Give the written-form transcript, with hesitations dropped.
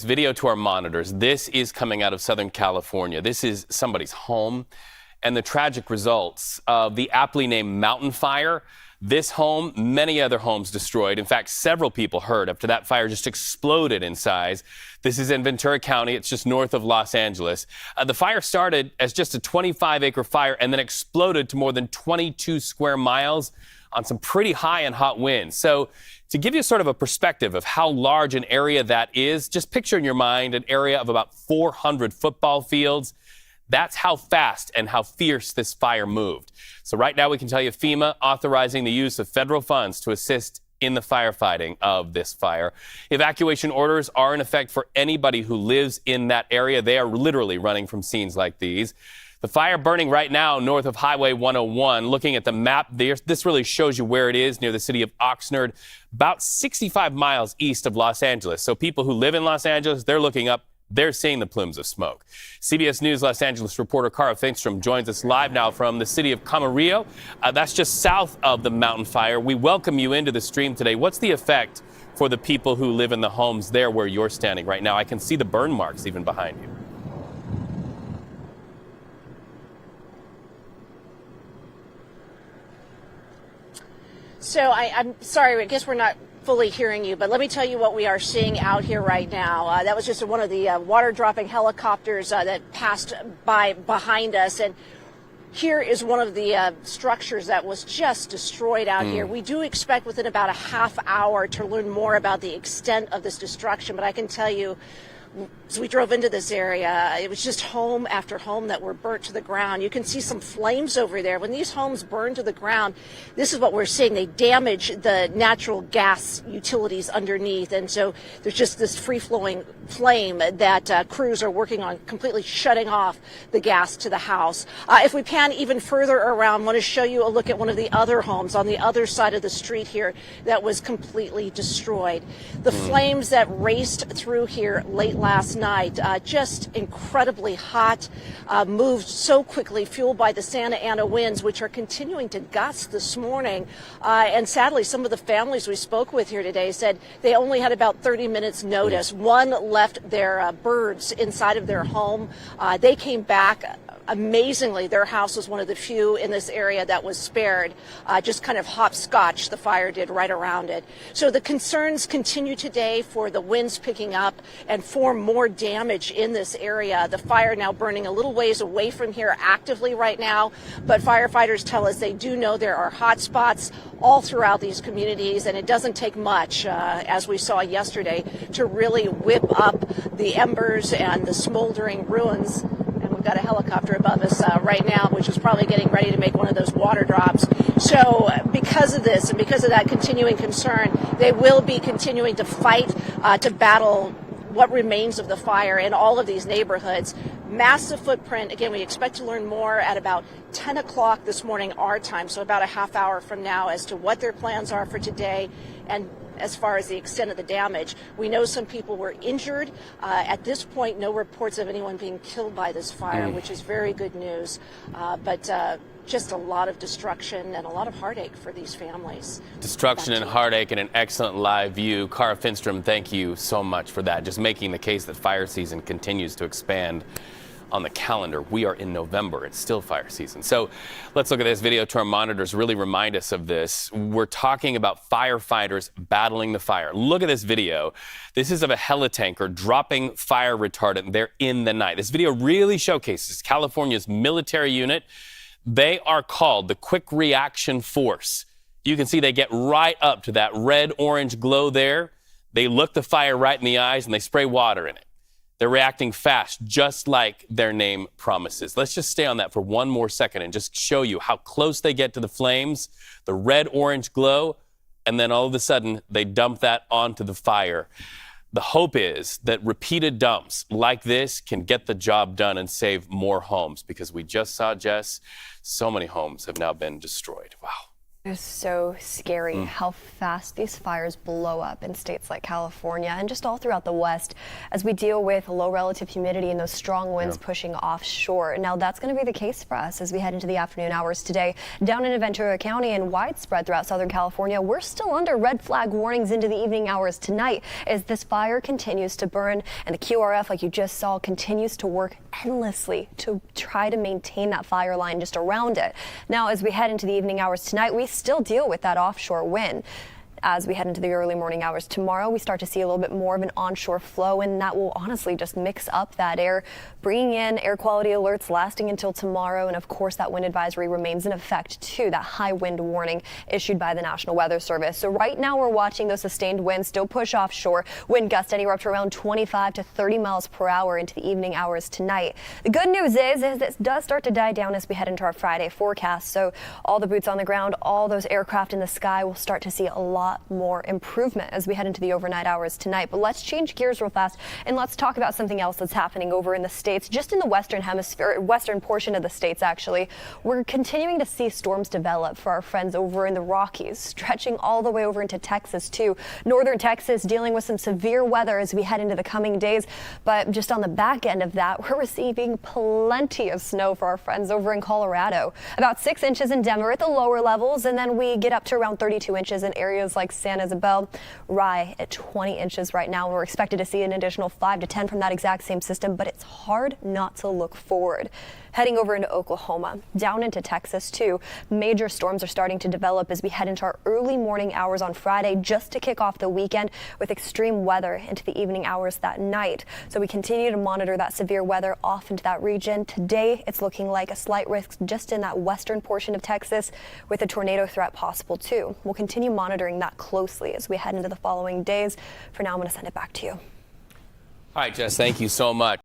Video to our monitors. This is coming out of Southern California. This is somebody's home and the tragic results of the aptly named mountain fire. This home, many other homes destroyed. In fact, several people hurt after that fire just exploded in size. This is in Ventura County. It's just north of Los Angeles. The fire started as just a 25-acre fire and then exploded to more than 22 square miles on some pretty high and hot winds. So to give you sort of a perspective of how large an area that is, just picture in your mind an area of about 400 football fields. That's how fast and how fierce this fire moved. So right now we can tell you FEMA authorizing the use of federal funds to assist in the firefighting of this fire. Evacuation orders are in effect for anybody who lives in that area. They are literally running from scenes like these. The fire burning right now north of Highway 101. Looking at the map, this really shows you where it is, near the city of Oxnard, about 65 miles east of Los Angeles. So people who live in Los Angeles, they're looking up, they're seeing the plumes of smoke. CBS News Los Angeles reporter Cara Finkstrom joins us live now from the city of Camarillo. That's just south of the mountain fire. We welcome you into the stream today. What's the effect for the people who live in the homes there where you're standing right now? I can see the burn marks even behind you. So I'm sorry, I guess we're not fully hearing you, but let me tell you what we are seeing out here right now. That was just one of the water dropping helicopters that passed by behind us. And here is one of the structures that was just destroyed out here. We do expect within about a half hour to learn more about the extent of this destruction, but I can tell you, as we drove into this area, it was just home after home that were burnt to the ground. You can see some flames over there. When these homes burn to the ground, this is what we're seeing. They damage the natural gas utilities underneath. And so there's just this free-flowing flame that crews are working on completely shutting off the gas to the house. If we pan even further around, I want to show you a look at one of the other homes on the other side of the street here that was completely destroyed. The flames that raced through here late last night, just incredibly hot, moved so quickly, fueled by the Santa Ana winds, which are continuing to gust this morning. And sadly, some of the families we spoke with here today said they only had about 30 minutes notice. One left their birds inside of their home. They came back. Amazingly, their house was one of the few in this area that was spared. Just kind of hopscotch, the fire did right around it. So the concerns continue today for the winds picking up and for more damage in this area. The fire now burning a little ways away from here actively right now, but firefighters tell us they do know there are hot spots all throughout these communities, and it doesn't take much, as we saw yesterday, to really whip up the embers and the smoldering ruins. We've got a helicopter above us right now, which is probably getting ready to make one of those water drops. So because of this and because of that continuing concern, they will be continuing to fight to battle what remains of the fire in all of these neighborhoods. Massive footprint. Again, we expect to learn more at about 10 o'clock this morning our time, so about a half hour from now, as to what their plans are for today and as far as the extent of the damage. We know some people were injured. At this point, no reports of anyone being killed by this fire, which is very good news. But just a lot of destruction and a lot of heartache for these families. Destruction and heartache and an excellent live view. Cara Finkstrom, thank you so much for that. Just making the case that fire season continues to expand on the calendar. We are in November. It's still fire season. So let's look at this video to our monitors, really remind us of this. We're talking about firefighters battling the fire. Look at this video. This is of a helitanker dropping fire retardant there in the night. This video really showcases California's military unit. They are called the Quick Reaction Force. You can see they get right up to that red-orange glow there. They look the fire right in the eyes and they spray water in it. They're reacting fast, just like their name promises. Let's just stay on that for one more second and just show you how close they get to the flames, the red-orange glow, and then all of a sudden they dump that onto the fire. The hope is that repeated dumps like this can get the job done and save more homes, because we just saw, Jess, so many homes have now been destroyed. Wow. It's so scary how fast these fires blow up in states like California and just all throughout the West as we deal with low relative humidity and those strong winds pushing offshore. Now, that's going to be the case for us as we head into the afternoon hours today. Down in Ventura County and widespread throughout Southern California, we're still under red flag warnings into the evening hours tonight as this fire continues to burn and the QRF, like you just saw, continues to work endlessly to try to maintain that fire line just around it. Now, as we head into the evening hours tonight, we still deal with that offshore wind. As we head into the early morning hours tomorrow, we start to see a little bit more of an onshore flow, and that will honestly just mix up that air, bringing in air quality alerts lasting until tomorrow. And of course, that wind advisory remains in effect too, that high wind warning issued by the National Weather Service. So right now we're watching those sustained winds still push offshore, wind gusts anywhere up to around 25 to 30 miles per hour into the evening hours tonight. The good news is this does start to die down as we head into our Friday forecast. So all the boots on the ground, all those aircraft in the sky will start to see a lot more improvement as we head into the overnight hours tonight. But let's change gears real fast and let's talk about something else that's happening over in the states, just in the western hemisphere, western portion of the states actually. We're continuing to see storms develop for our friends over in the Rockies, stretching all the way over into Texas too. Northern Texas dealing with some severe weather as we head into the coming days. But just on the back end of that, we're receiving plenty of snow for our friends over in Colorado. About 6 inches in Denver at the lower levels, and then we get up to around 32 inches in areas like San Isabel, Rye at 20 inches right now. We're expected to see an additional 5 to 10 from that exact same system, but it's hard not to look forward. Heading over into Oklahoma, down into Texas too, major storms are starting to develop as we head into our early morning hours on Friday, just to kick off the weekend with extreme weather into the evening hours that night. So we continue to monitor that severe weather off into that region. Today, it's looking like a slight risk just in that western portion of Texas with a tornado threat possible too. We'll continue monitoring that closely as we head into the following days. For now, I'm going to send it back to you. All right, Jess, thank you so much.